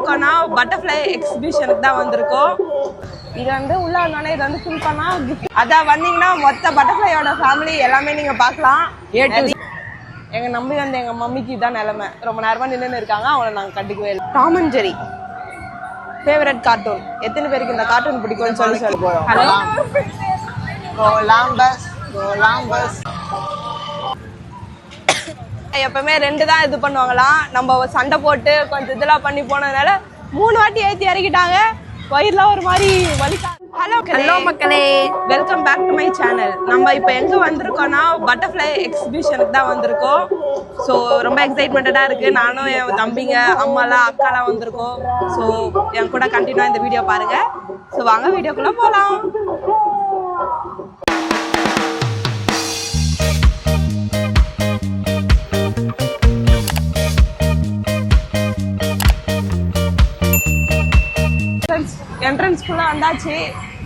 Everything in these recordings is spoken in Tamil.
வந்திருக்கோம்னா பட்டர்ஃப்ளை எக்ஸிபிஷனுக்கு தான் வந்திருக்கோம். இது வந்து உள்ள வந்தோடனே இது வந்து ஃபில் பண்ணா கிஃப்ட். அதான் வந்தீங்கன்னா மொத்த பட்டர்ஃப்ளையோட ஃபேமிலி எல்லாமே நீங்க பார்க்கலாம். எங்க நம்பி வந்து எங்க மம்மிக்கு இதான் நிலைமை. ரொம்ப நேரமா நின்று இருக்காங்க, அவங்கள நாங்க கண்டுக்கவே இல்லை. Tom and zari favourite cartoon. எத்தனை பேருக்கு இந்த கார்ட்டூன் பிடிக்கும்னு சொல்லி போறோம். ஹலோ கோலாம்பஸ் கோலாம்பஸ். எப்பவுமே 2 தான் இது பண்ணுவாங்களாம். நம்ம சண்டை போட்டு கொஞ்சம் இதெல்லாம் பண்ணி போனதுனால 3 வாட்டி ஏற்றி இறக்கிட்டாங்க. வயிறுலாம் ஒரு மாதிரி வலிக்கா. ஹலோ மக்களே, welcome back to my channel. நம்ம இப்போ எங்கே வந்திருக்கோம்னா பட்டர்ஃப்ளை எக்ஸிபிஷனுக்கு தான் வந்திருக்கோம். ஸோ ரொம்ப எக்ஸைட்மெண்ட்டாக இருக்குது. நானும் என் தம்பிங்க அம்மாலாம் அக்காலாம் வந்திருக்கோம். ஸோ என் கூட கண்டினியூவாக இந்த வீடியோ பாருங்கள். ஸோ வாங்க வீடியோக்குள்ளே போகலாம். என்ட்ரன்ஸ்குள்ள வந்தாச்சு.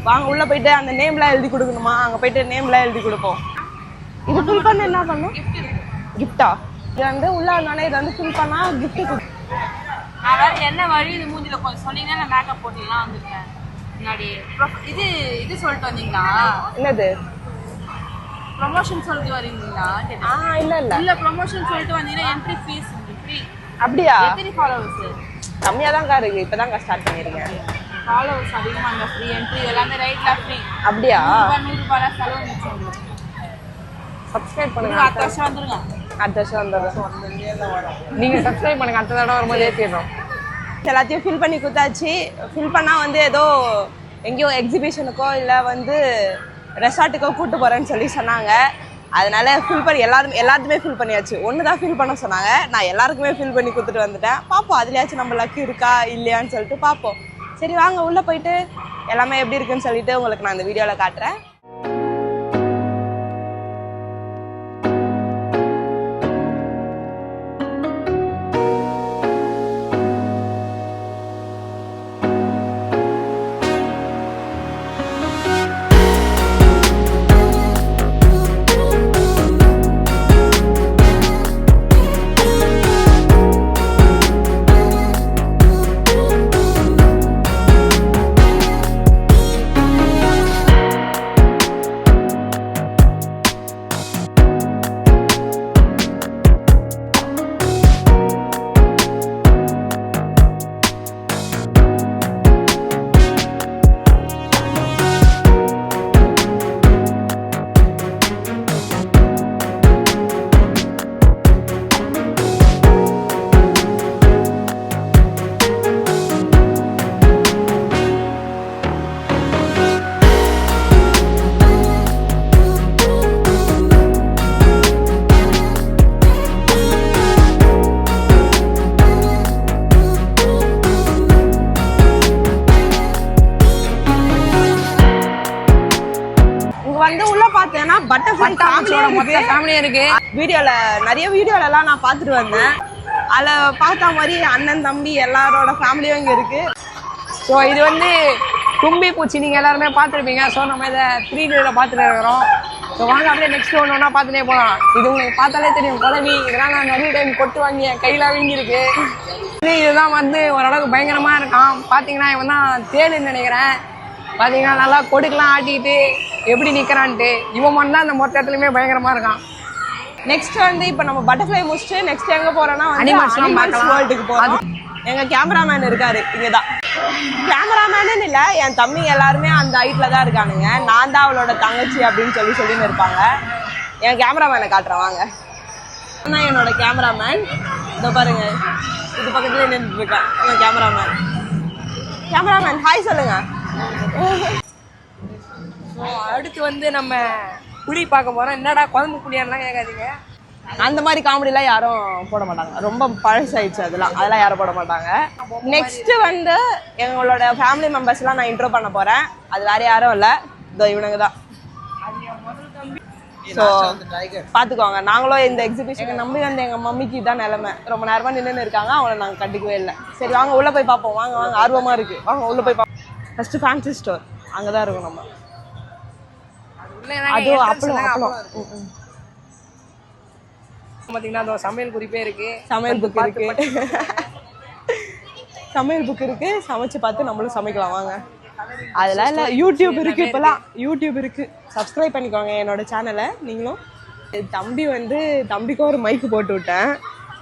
வாங்க உள்ள போயிட்டு அந்த நேம்லாம் எழுதி கொடுக்கணுமா, அங்க போயிட்டு நேம்லாம் எழுதி கொடுப்போம். இது ஃபில் பண்ண என்ன பண்ணும்? கிஃப்டா? இது வந்து உள்ள வந்தோடனே இது வந்து ஃபில் பண்ணா கிஃப்ட் கொடுக்கும். அதாவது என்ன வழி இது மூஞ்சில கொஞ்சம் சொன்னீங்கன்னா நான் மேக்கப் போட்டுலாம் வந்துருக்கேன். முன்னாடி இது சொல்லிட்டு வந்தீங்களா? என்னது ப்ரொமோஷன் சொல்லிட்டு வரீங்களா? இல்ல ப்ரொமோஷன் சொல்லிட்டு வந்தீங்கன்னா என்ட்ரி ஃபீஸ் ஃப்ரீ. அப்படியா? எத்தனை ஃபாலோவர்ஸ்? கம்மியா தான் இருக்கு. இப்பதான் ஸ்டார்ட் பண்ணிருக்கேன். ஃபாலோவர்ஸ் அதிகமா இருந்தா ஃப்ரீ என்ட்ரி, எல்லாமே ரைட்ல ஃப்ரீ. அப்படியா? 100 ரூபாய் செலவு மிச்சம். சப்ஸ்கிரைப் பண்ணுங்க. அடுத்த வருஷம் வந்துருங்க. அடுத்த வருஷம் வந்துடுறோம். நீங்க சப்ஸ்கிரைப் பண்ணுங்க. அடுத்த தடவை வரும்போது ஏற்றிடுறோம். எல்லாத்தையும் ஃபில் பண்ணி கொடுத்தாச்சு. ஃபில் பண்ணால் வந்து ஏதோ எங்கேயோ எக்ஸிபிஷனுக்கோ இல்லை வந்து ரெசார்ட்டுக்கோ கூப்பிட்டு போகிறேன்னு சொல்லி சொன்னாங்க. அதனால ஃபில் பண்ணி எல்லாத்துமே ஃபில் பண்ணியாச்சு. ஒன்று தான் ஃபில் பண்ண சொன்னாங்க. நான் எல்லாருக்குமே ஃபில் பண்ணி கொடுத்துட்டு வந்துட்டேன். பார்ப்போம் அதுலேயாச்சும் நம்ம லக்கு இருக்கா இல்லையான்னு சொல்லிட்டு பார்ப்போம். சரி வாங்க உள்ளே போயிட்டு எல்லாமே எப்படி இருக்குன்னு சொல்லிட்டு உங்களுக்கு நான் இந்த வீடியோவில் காட்டுறேன். வீடியோல நான் பார்த்துட்டு வந்தேன். அதில் பார்த்த மாதிரி அண்ணன் தம்பி எல்லாரோட ஃபேமிலியும் இங்கே இருக்கு. ஸோ இது வந்து தும்பி பூச்சி நீங்கள் எல்லாருமே பார்த்துருப்பீங்க. ஸோ நம்ம இதை 3Dல பார்த்துட்டு இருக்கிறோம். ஸோ வாங்க அப்படியே நெக்ஸ்ட் ஒன்றா பார்த்துட்டே போகலாம். இது உங்களுக்கு பார்த்தாலே தெரியும் குழவி. இதெல்லாம் நான் நிறைய டைம் கொட்டு வாங்கி என் கையில் வீங்கிருக்கு. இதுதான் வந்து ஓரளவுக்கு பயங்கரமாக இருக்கான். பார்த்தீங்கன்னா இவன் தான் தேடுன்னு நினைக்கிறேன். பார்த்தீங்கன்னா நல்லா கொடுக்கலாம் ஆட்டிக்கிட்டு எப்படி நிற்கிறான்ட்டு. இவன் மட்டும் தான் இந்த மொத்த இடத்துலையுமே பயங்கரமாக இருக்கான். நெக்ஸ்ட் வந்து இப்போ நம்ம பட்டர்ஃப்ளை முடிச்சுட்டு நெக்ஸ்ட் எங்கே போகிறோன்னா அனிமல்ஸ் வேர்ல்டுக்கு போகிறோம். எங்கள் கேமராமேன் இருக்காரு இங்கே தான். கேமராமேனு இல்லை, என் தம்பிங்க எல்லாருமே அந்த ஹைட்டில் தான் இருக்கானுங்க. நான் தான் அவளோட தங்கச்சி அப்படின்னு சொல்லின்னு இருப்பாங்க. என் கேமராமேனை காட்டுறேன் வாங்க. ஆனால் என்னோட கேமராமேன் இதோ பாருங்க, இது பக்கத்துல நின்றுட்டு இருக்கேன். என் கேமராமேன் ஹாய் சொல்லுங்க. அடுத்து வந்து நம்ம புளி பார்க்க போகிறோம். என்னடா குழம்பு புளியான்லாம் கேட்காதீங்க. அந்த மாதிரி காமெடிலாம் யாரும் போட மாட்டாங்க. ரொம்ப பழசாயிடுச்சு அதெல்லாம் யாரும் போட மாட்டாங்க. நெக்ஸ்ட் வந்து எங்களோட ஃபேமிலி மெம்பர்ஸ்லாம் நான் இன்ட்ரோ பண்ண போகிறேன். அது வேறு யாரும் இல்லை, இதோ இவனுங்க தான். ஸோ பார்த்துக்கோங்க. நாங்களும் இந்த எக்ஸிபிஷன் நம்பி வந்து எங்கள் மம்மிக்கு இதான் நிலைமை. ரொம்ப நேரமாக நின்று இருக்காங்க, அவங்கள நாங்கள் கண்டுக்கவே இல்லை. சரி வாங்க உள்ளே போய் பார்ப்போம். வாங்க வாங்க, ஆர்வமாக இருக்குது. வாங்க உள்ளே போய் பார்ப்போம். ஃபஸ்ட்டு ஃபேன்சி ஸ்டோர் அங்கே தான் இருக்கும். நம்ம அது அப்பளம் பார்த்தீங்கன்னா அந்த சமையல் குறிப்பே இருக்கு. சமையல் புக் இருக்கு. சமையல் புக் இருக்கு, சமைச்சு பார்த்து நம்மளும் சமைக்கலாம் வாங்க. அதெல்லாம் இல்லை, யூடியூப் இருக்கு, இப்போலாம் யூடியூப் இருக்கு, சப்ஸ்கிரைப் பண்ணிக்கோங்க என்னோட சேனலை நீங்களும். தம்பி வந்து தம்பிக்கு ஒரு மைக்கு போட்டு விட்டேன்.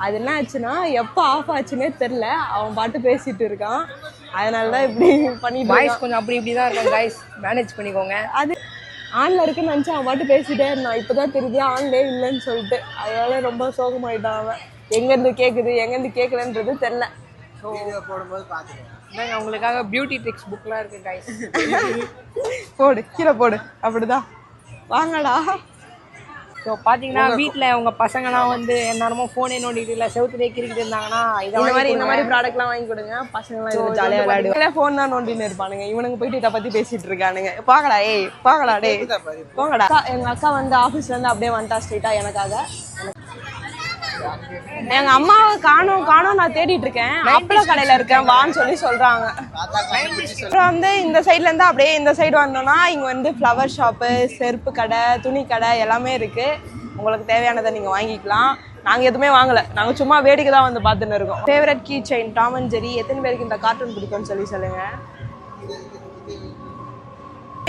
அது என்ன ஆச்சுன்னா எப்போ ஆஃப் ஆச்சுன்னே தெரில, அவன் பாட்டு பேசிட்டு இருக்கான். அதனால தான் இப்படி பண்ணிட்டு வாய்ஸ் கொஞ்சம் அப்படி இப்படி தான் இருக்கும் கைஸ், மேனேஜ் பண்ணிக்கோங்க. அது ஆன்ல இருக்குன்னு நினச்சி அவன் பாட்டு பேசிட்டே இருந்தான். இப்போதான் தெரியுது ஆன்லே இல்லைன்னு சொல்லிட்டு. அதனால ரொம்ப சோகமாயிட்டான் அவன். எங்கேருந்து கேட்குது எங்கேருந்து கேட்கலன்றது தெரில. ஸோ போடும்போது பார்த்துக்கோங்க, உங்களுக்காக பியூட்டி ட்ரிக்ஸ் புக்லாம் இருக்கு கைஸ். போடு, கீழே போடு, அப்படிதான் வாங்கடா. ஸோ பார்த்தீங்கன்னா வீட்டில் உங்கள் பசங்கலாம் வந்து எந்நேரமும் ஃபோனே நோண்டிட்டு இல்லை செவுத்துலேயே கிரிக்கிட்டு இருந்தாங்கன்னா இந்த மாதிரி ப்ராடக்ட்லாம் வாங்கி கொடுங்க. பசங்களாம் ஜாலியாக விளையாடுவாங்க. ஃபோன் தான் நோண்டின்னு இருப்பானுங்க. இவனுங்க போயிட்டு இதை பற்றி பேசிட்டு இருக்கானுங்க. பாக்கடா ஏய் பாக்கடா டே போங்கடா. எங்கள் அக்கா வந்து ஆஃபீஸ்லேருந்து அப்படியே வந்துட்டா ஸ்ட்ரெயிட்டாக எனக்காக. எங்க அம்மாவை காணோம் நான் தேடிட்டு இருக்கேன். அப்பள கடையில இருக்கேன் வான்னு சொல்றாங்க. அப்புறம் வந்து இந்த சைட்ல இருந்து அப்படியே இந்த சைடு வந்தோம்னா இங்க வந்து ஃப்ளவர் ஷாப்பு, செருப்பு கடை, துணி கடை எல்லாமே இருக்கு. உங்களுக்கு தேவையானதை நீங்க வாங்கிக்கலாம். நாங்க எதுவுமே வாங்கல, நாங்க சும்மா வேடிக்கை தான் வந்து பார்த்துன்னு இருக்கோம். Favourite key chain Tom and Jerry. எத்தனை பேருக்கு இந்த கார்ட்டூன் பிடிக்கும்னு சொல்லுங்க.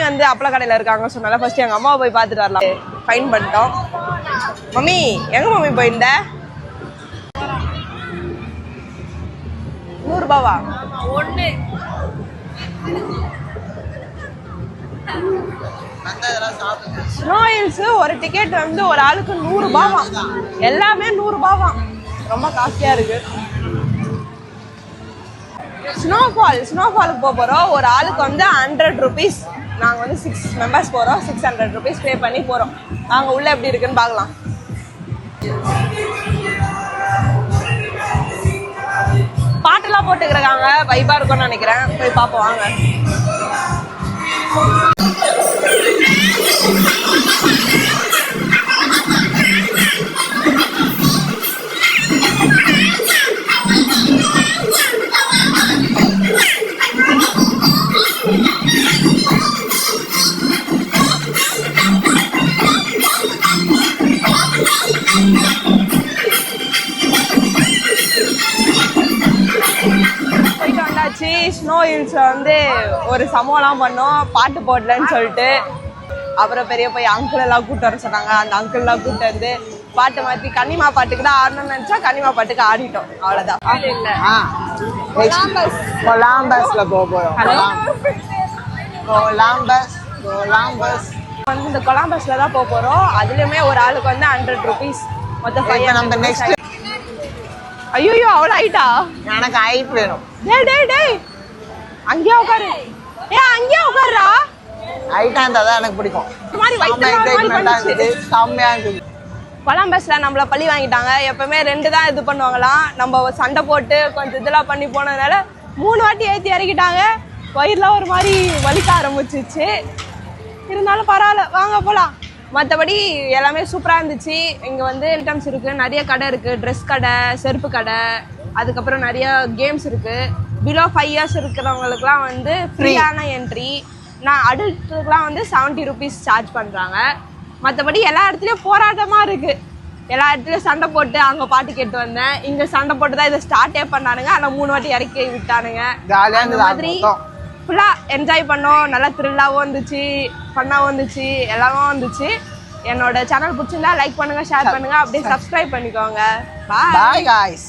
வந்து அப்பள கடையில இருக்காங்க சொன்னால ஃபர்ஸ்ட் எங்க அம்மாவை போய் பார்த்துட்டு வரலாம். ஃபைன் பண்ணிட்டோம். மம்மி எங்க மம்மி போயிருந்த? 100 ரூபாவா? ஒண்ணு ஸ்னோ ஹில்ஸ் ஒரு டிக்கெட் வந்து ஒரு ஆளுக்கு 100 ரூபாவா. எல்லாமே 100 ரூபாவா, ரொம்ப காஸ்ட்லியா இருக்கு. ஸ்னோஃபாலுக்கு போறோம். ஒரு ஆளுக்கு வந்து 100 ருபீஸ். நாங்கள் வந்து 6 மெம்பர்ஸ் போகிறோம். 600 ருபீஸ் பே பண்ணி போகிறோம். நாங்கள் உள்ளே எப்படி இருக்குன்னு பார்க்கலாம். பாட்டெல்லாம் போட்டுக்கிறாங்க, வைபாக இருக்கும்னு நினைக்கிறேன். போய் பார்ப்போம் வாங்க. போயிட்டு வந்தாச்சு. ஸ்னோ ஹில்ஸ்ல வந்து ஒரு சம்பவம்லாம் பண்ணோம், பாட்டு போடலன்னு சொல்லிட்டு. அப்புறம் பெரிய போய் அங்கிள் எல்லாம் கூப்பிட்டு வர சொன்னாங்க. அந்த அங்கிள் எல்லாம் கூப்பிட்டு வந்து பாட்டு மாற்றி கன்னிமா பாட்டுக்கு தான் ஆடணும்னு நினைச்சா கன்னிமா பாட்டுக்கு ஆடிட்டோம். அவ்வளோதான். ஆடு இல்லை, கொலாம்பஸ்ல போறோம். கொலாம்பஸ் வந்து இந்த கொலாம்பஸ்ல தான் போறோம். அதுலயுமே ஒரு ஆளுக்கு வந்து 100 ருபீஸ், மொத்தம் 500. ஐயோ அவ்வளோ ஹைட்டா? எனக்கு ஹைட் வேணும். டேய் அங்கேயே உட்காரு. அங்கேயே உட்காருடா. ஹைட்டா இருந்தாதான் எனக்கு பிடிக்கும். இந்த மாதிரி வயித்து செம்மையா இருக்குது. கொலம்பஸ்ல நம்மள பழி வாங்கிட்டாங்க. எப்பவுமே 2 தான் இது பண்ணுவாங்களாம். நம்ம சண்டை போட்டு கொஞ்சம் இதெல்லாம் பண்ணி போனதுனால 3 வாட்டி ஏற்றி இறக்கிட்டாங்க. வயிறுலாம் ஒரு மாதிரி வலிக்க ஆரம்பிச்சிச்சு. இருந்தாலும் பரவாயில்ல, வாங்க போகலாம். மற்றபடி எல்லாமே சூப்பராக இருந்துச்சு. இங்கே வந்து ஐட்டம்ஸ் இருக்குது, நிறைய கடை இருக்குது. ட்ரெஸ் கடை, செருப்பு கடை, அதுக்கப்புறம் நிறைய கேம்ஸ் இருக்குது. பிலோ 5 இயர்ஸ் இருக்கிறவங்களுக்குலாம் வந்து ஃப்ரீயான என்ட்ரி. நான் அடல்ட்டுக்குலாம் வந்து 70 ருபீஸ் சார்ஜ் பண்ணுறாங்க. மற்றபடி எல்லா இடத்துலையும் போராட்டமாக இருக்குது. எல்லா இடத்துலையும் சண்டை போட்டு அங்கே பாட்டு கேட்டு வந்தேன். இங்கே சண்டை போட்டு தான் இதை ஸ்டார்ட்டே பண்ணானுங்க. ஆனால் 3 வாட்டி இறக்கி விட்டானுங்க. அந்த மாதிரி ஃபுல்லாக என்ஜாய் பண்ணோம். நல்லா த்ரில்லாகவும் இருந்துச்சு, ஃபன்னாகவும் இருந்துச்சு, எல்லாமே வந்துச்சு. என்னோட சேனல் பிடிச்சிருந்தா லைக் பண்ணுங்கள், ஷேர் பண்ணுங்கள், அப்படியே சப்ஸ்கிரைப் பண்ணிக்கோங்க. Bye guys.